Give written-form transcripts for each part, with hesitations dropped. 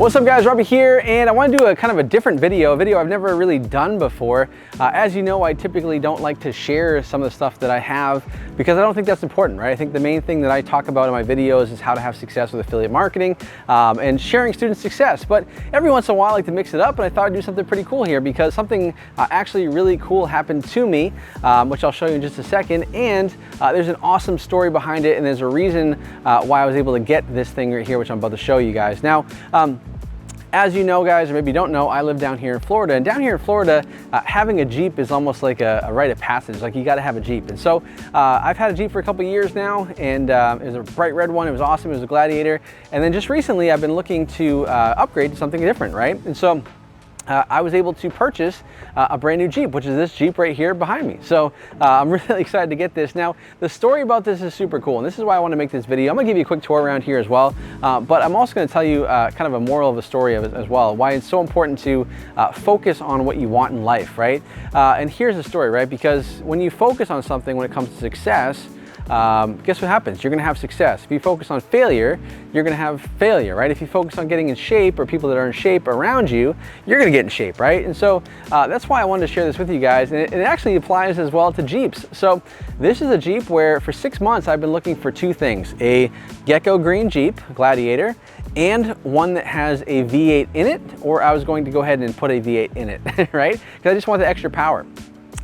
What's up guys, Robby here, and I want to do a kind of a different video, I've never really done before. As you know, I typically don't like to share some of the stuff that I have because I don't think that's important, right? I think the main thing that I talk about in my videos is how to have success with affiliate marketing and sharing student success. But every once in a while I like to mix it up, and I thought I'd do something pretty cool here because something actually really cool happened to me, which I'll show you in just a second. And there's an awesome story behind it, and there's a reason why I was able to get this thing right here, which I'm about to show you guys. Now, as you know guys, or maybe you don't know, I live down here in Florida, and down here in Florida, having a Jeep is almost like a rite of passage. Like, you gotta have a Jeep. And so I've had a Jeep for a couple years now, and it was a bright red one. It was awesome. It was a Gladiator. And then just recently I've been looking to upgrade to something different, right? And so I was able to purchase a brand new Jeep, which is this Jeep right here behind me. So I'm really excited to get this. Now, the story about this is super cool, and this is why I want to make this video. I'm gonna give you a quick tour around here as well, but I'm also gonna tell you kind of a moral of the story of it as well, why it's so important to focus on what you want in life, right? And here's the story, right? Because when you focus on something when it comes to success, guess what happens? You're gonna have success. If you focus on failure, you're gonna have failure, right? If you focus on getting in shape, or people that are in shape around you, you're gonna get in shape, right? And so that's why I wanted to share this with you guys, and it actually applies as well to Jeeps. So this is a Jeep where for 6 months I've been looking for two things: a gecko green Jeep Gladiator, and one that has a V8 in it, or I was going to go ahead and put a V8 in it, right? Because I just want the extra power.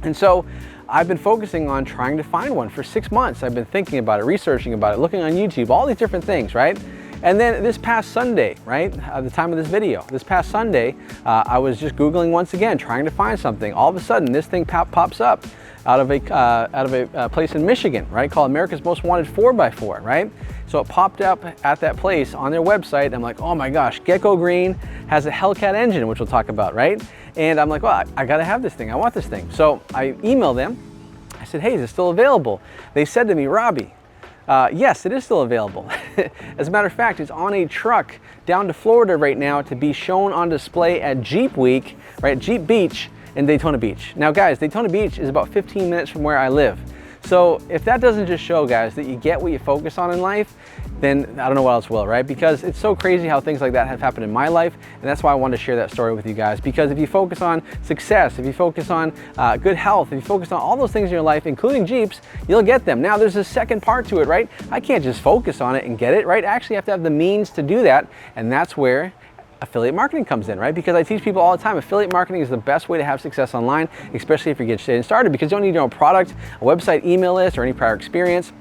And so I've been focusing on trying to find one for 6 months. I've been thinking about it, researching about it, looking on YouTube, all these different things, right? And then this past Sunday, right, at the time of this video, this past Sunday, I was just Googling once again, trying to find something. All of a sudden, this thing pops up out of a place in Michigan, right, called America's Most Wanted 4x4, right? So it popped up at that place on their website. I'm like, oh my gosh, Gecko Green has a Hellcat engine, which we'll talk about, right? And I'm like, well, I gotta have this thing. I want this thing. So I emailed them. I said, hey, is it still available? They said to me, Robby, yes, it is still available. As a matter of fact, it's on a truck down to Florida right now to be shown on display at Jeep Week, right, Jeep Beach in Daytona Beach. Now guys, Daytona Beach is about 15 minutes from where I live. So if that doesn't just show, guys, that you get what you focus on in life, then I don't know what else will, right? Because it's so crazy how things like that have happened in my life, and that's why I wanted to share that story with you guys. Because if you focus on success, if you focus on good health, if you focus on all those things in your life, including Jeeps, you'll get them. Now, there's a second part to it, right? I can't just focus on it and get it, right? I actually have to have the means to do that, and that's where affiliate marketing comes in, right? Because I teach people all the time, affiliate marketing is the best way to have success online, especially if you're getting started, because you don't need a product, a website, email list, or any prior experience.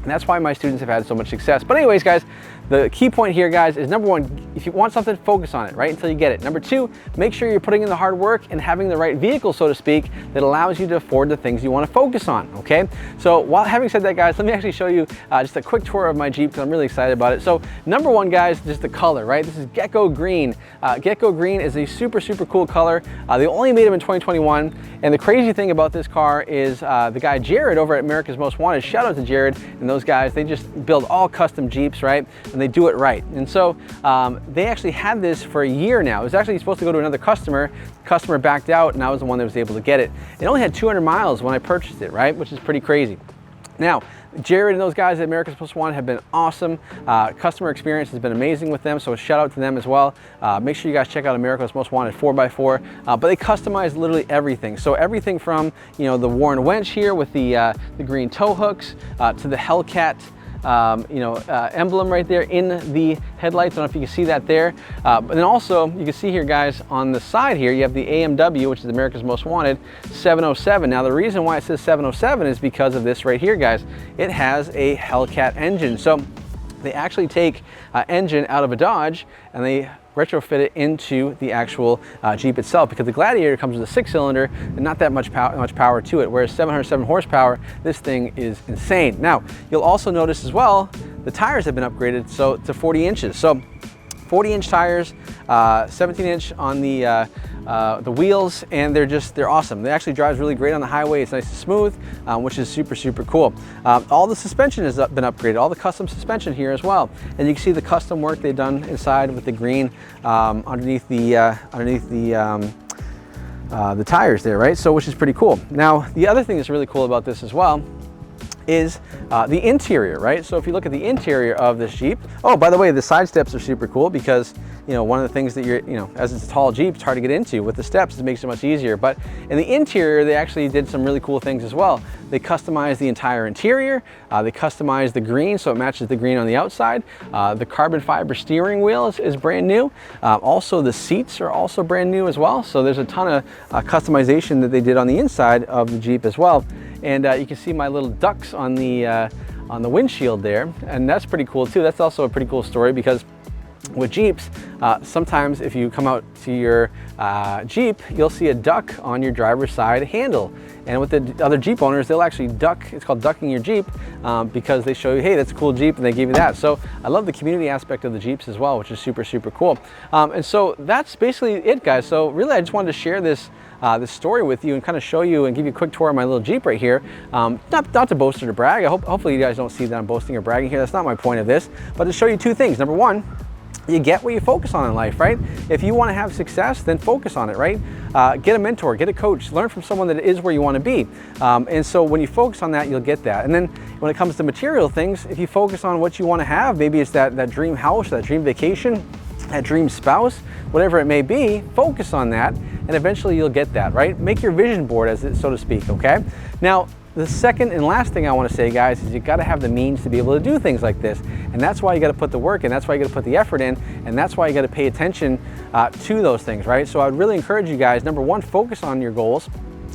And that's why my students have had so much success. But anyways, guys, the key point here, guys, is number one, if you want something, focus on it, right, until you get it. Number two, make sure you're putting in the hard work and having the right vehicle, so to speak, that allows you to afford the things you want to focus on, okay? So while having said that, guys, let me actually show you just a quick tour of my Jeep, because I'm really excited about it. So number one, guys, just the color, right? This is Gecko Green. Gecko Green is a super, super cool color. They only made them in 2021. And the crazy thing about this car is the guy Jared over at America's Most Wanted, shout out to Jared and those guys, they just build all custom Jeeps, right? And they do it right. And so they actually had this for a year now. It was actually supposed to go to another customer. The customer backed out, and I was the one that was able to get it. It only had 200 miles when I purchased it, right? Which is pretty crazy. Now, Jared and those guys at America's Most Wanted have been awesome. Customer experience has been amazing with them, so a shout out to them as well. Make sure you guys check out America's Most Wanted 4x4, but they customize literally everything. So everything from, you know, the Warren Wench here with the green tow hooks to the Hellcat emblem right there in the headlights. I don't know if you can see that there. But then also, you can see here, guys, on the side here, you have the AMW, which is America's Most Wanted 707. Now, the reason why it says 707 is because of this right here, guys. It has a Hellcat engine. So they actually take engine out of a Dodge and they retrofit it into the actual Jeep itself, because the Gladiator comes with a 6-cylinder and not that much power to it, whereas 707 horsepower, this thing is insane. Now, you'll also notice as well, the tires have been upgraded so to 40 inches. So 40-inch tires, 17-inch on the wheels, and they're awesome. They actually drives really great on the highway. It's nice and smooth, which is super, super cool. All the suspension has been upgraded, all the custom suspension here as well. And you can see the custom work they've done inside with the green underneath the tires there, right? So, which is pretty cool. Now, the other thing that's really cool about this as well is the interior, right? So if you look at the interior of this Jeep, oh, by the way, the side steps are super cool because, you know, one of the things that you're, you know, as it's a tall Jeep, it's hard to get into. With the steps, it makes it much easier. But in the interior, they actually did some really cool things as well. They customized the entire interior. They customized the green so it matches the green on the outside. The carbon fiber steering wheel is brand new. Also, the seats are also brand new as well. So there's a ton of customization that they did on the inside of the Jeep as well. And you can see my little ducks on the windshield there, and that's pretty cool too. That's also a pretty cool story because with Jeeps, sometimes if you come out to your Jeep, you'll see a duck on your driver's side handle. And with the other Jeep owners, they'll actually duck, it's called ducking your Jeep, because they show you, hey, that's a cool Jeep, and they give you that. So I love the community aspect of the Jeeps as well, which is super, super cool. And so that's basically it, guys. So really, I just wanted to share this story with you and kind of show you and give you a quick tour of my little Jeep right here. Not to boast or to brag. Hopefully you guys don't see that I'm boasting or bragging here. That's not my point of this, but to show you two things. Number one, you get what you focus on in life, right? If you want to have success, then focus on it, right? Get a mentor, get a coach, learn from someone that is where you want to be. And so when you focus on that, you'll get that. And then when it comes to material things, if you focus on what you want to have, maybe it's that dream house, that dream vacation, that dream spouse, whatever it may be, focus on that, and eventually you'll get that, right? Make your vision board, as it, so to speak, okay? Now, the second and last thing I want to say, guys, is you got to have the means to be able to do things like this. And that's why you got to put the work in, that's why you got to put the effort in, and that's why you got to pay attention to those things, right? So I would really encourage you guys, number one, focus on your goals,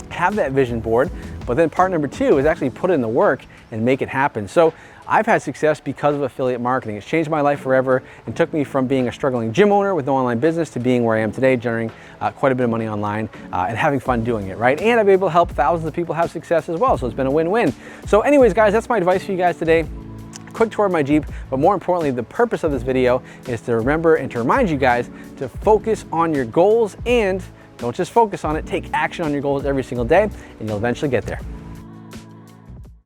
have that vision board, but then part number two is actually put in the work and make it happen. So I've had success because of affiliate marketing. It's changed my life forever and took me from being a struggling gym owner with no online business to being where I am today, generating quite a bit of money online and having fun doing it, right? And I've been able to help thousands of people have success as well. So it's been a win-win. So anyways, guys, that's my advice for you guys today. Quick tour of my Jeep, but more importantly, the purpose of this video is to remember and to remind you guys to focus on your goals, and don't just focus on it, take action on your goals every single day, and you'll eventually get there.